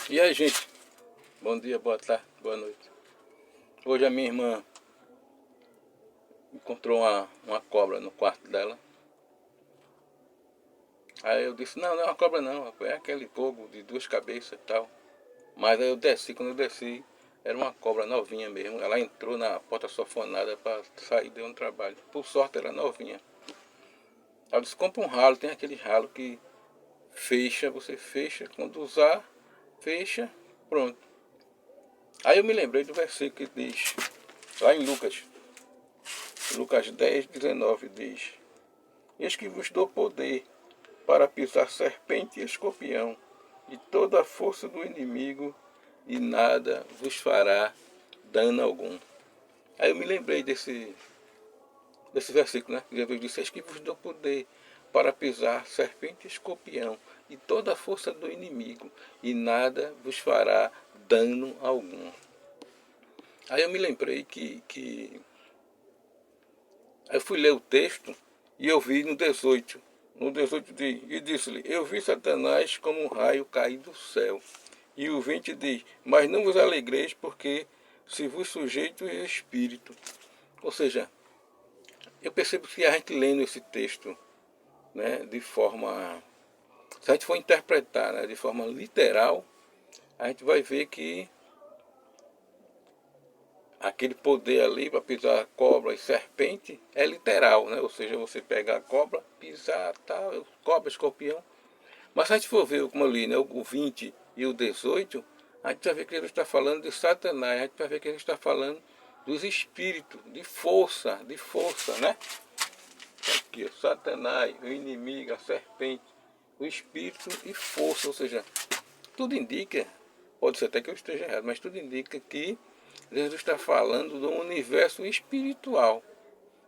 E aí, gente? Bom dia, boa tarde, boa noite. Hoje a minha irmã encontrou uma cobra no quarto dela. Aí eu disse, não, não é uma cobra não, é aquele fogo de duas cabeças e tal. Mas aí eu desci, quando eu desci, era uma cobra novinha mesmo. Ela entrou na porta sofonada para sair de um trabalho. Por sorte era novinha. Ela disse, compra um ralo, tem aquele ralo que fecha, você fecha, quando usar, fecha, pronto. Aí eu me lembrei do versículo que diz, lá em Lucas 10:19 diz: Eis que vos dou poder para pisar serpente e escorpião, e toda a força do inimigo, e nada vos fará dano algum. Aí eu me lembrei desse versículo, né? Jesus disse: Eis que vos dou poder para pisar serpente e escorpião, e toda a força do inimigo, e nada vos fará dano algum. Aí eu me lembrei que aí eu fui ler o texto e eu vi no 18. No 18 diz, e disse-lhe, eu vi Satanás como um raio cair do céu. E o 20 diz, mas não vos alegreis, porque se vos sujeito o espírito. Ou seja, eu percebo que a gente lendo esse texto, né, de forma, se a gente for interpretar, né, de forma literal, a gente vai ver que aquele poder ali para pisar cobra e serpente é literal, né? Ou seja, você pega a cobra, pisar, tal, cobra, escorpião. Mas se a gente for ver, como eu li, né, o 20 e o 18, a gente vai ver que ele está falando de Satanás, a gente vai ver que ele está falando dos espíritos, de força, né? Aqui, ó, Satanás, o inimigo, a serpente, o espírito e força, ou seja, tudo indica, pode ser até que eu esteja errado, mas tudo indica que Jesus está falando do universo espiritual,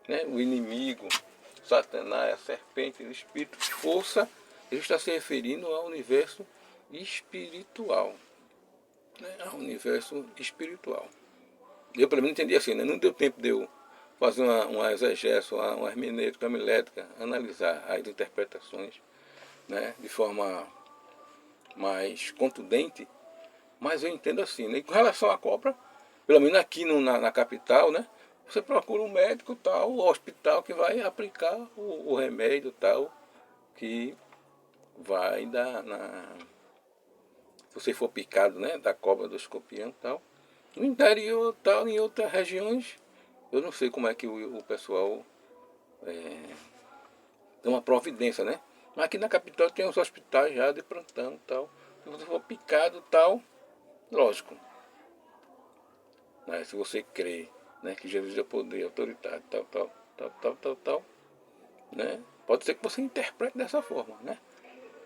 né? O inimigo, Satanás, a serpente, o espírito, força, ele está se referindo ao universo espiritual, né? Ao universo espiritual. Eu, pelo menos, entendi assim, né? Não deu tempo de eu fazer uma exegese, uma hermenêutica, uma milética, analisar as interpretações, né? De forma mais contundente, mas eu entendo assim, né? E com relação à cobra, pelo menos aqui na capital, né? Você procura um médico tal, o hospital que vai aplicar o remédio tal, que vai dar se você for picado, né? Da cobra, do escorpião tal. No interior tal, em outras regiões, eu não sei como é que o pessoal tem uma providência, né? Mas aqui na capital tem uns hospitais já de plantão tal. Se você for picado tal, lógico, né? Se você crê, né, que Jesus é poder, autoridade, tal, né? Pode ser que você interprete dessa forma, né?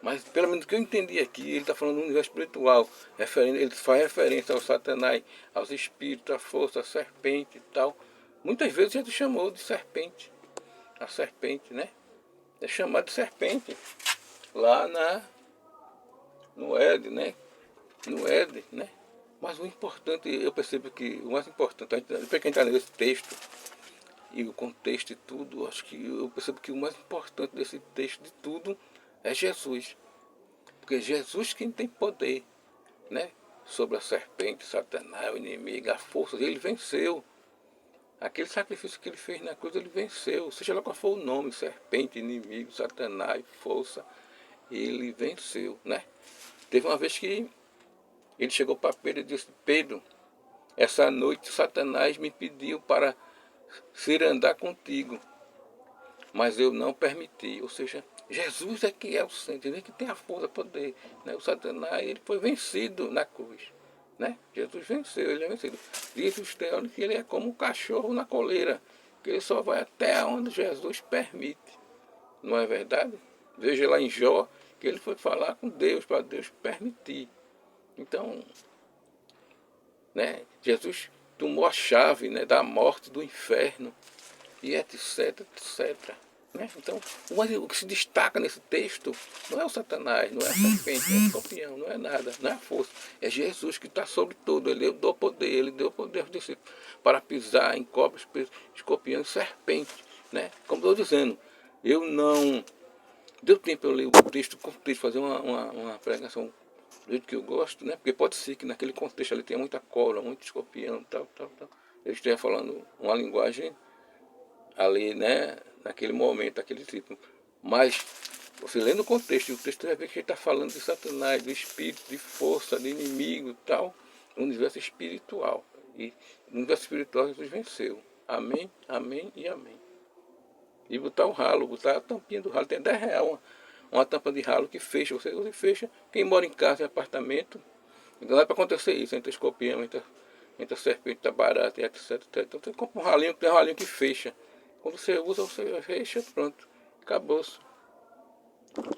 Mas pelo menos o que eu entendi aqui, ele está falando do universo espiritual, ele faz referência ao Satanás, aos espíritos, à força, à serpente e tal. Muitas vezes a gente chamou de serpente, a serpente, né? É chamado de serpente lá no Éden, né? No Éden, né? Mas o importante, eu percebo que o mais importante, depois que a gente está lendo esse texto, e o contexto e tudo, acho que eu percebo que o mais importante desse texto de tudo é Jesus. Porque Jesus quem tem poder, né? Sobre a serpente, Satanás, o inimigo, a força, ele venceu. Aquele sacrifício que ele fez na cruz, ele venceu. Seja lá qual for o nome, serpente, inimigo, Satanás, força, ele venceu, né? Teve uma vez que ele chegou para Pedro e disse, Pedro, essa noite Satanás me pediu para ir andar contigo, mas eu não permiti. Ou seja, Jesus é que é o centro, ele é que tem a força, poder, né? O Satanás, ele foi vencido na cruz, né? Jesus venceu, ele é vencido. Diz os teólogos que ele é como um cachorro na coleira, que ele só vai até onde Jesus permite. Não é verdade? Veja lá em Jó, que ele foi falar com Deus, para Deus permitir. Então, né, Jesus tomou a chave, né, da morte, do inferno, e etc, etc. Né? Então, o que se destaca nesse texto não é o Satanás, não é a serpente, não é o escorpião, não é nada, não é a força. É Jesus que está sobre tudo. Ele deu poder, ele deu poder aos discípulos para pisar em cobras, escorpião e serpente. Né? Como estou dizendo, eu não... Deu tempo eu ler o texto, fazer uma pregação do jeito que eu gosto, né? Porque pode ser que naquele contexto ali tenha muita cobra, muito escorpião, tal, tal, tal. Eu esteja falando uma linguagem ali, né? Naquele momento, aquele tipo. Mas, você lendo o texto vai ver que ele está falando de Satanás, do espírito, de força, de inimigo e tal, no universo espiritual. E no universo espiritual Jesus venceu. Amém, amém e amém. E botar o ralo, botar a tampinha do ralo, tem 10 reais, uma tampa de ralo que fecha, você usa e fecha. Quem mora em casa, em apartamento, então não é para acontecer isso, entre escorpião, entre a serpente, a barata, etc, etc. Então você compra um ralinho, tem um ralinho que fecha. Quando você usa, você fecha, pronto, acabou-se.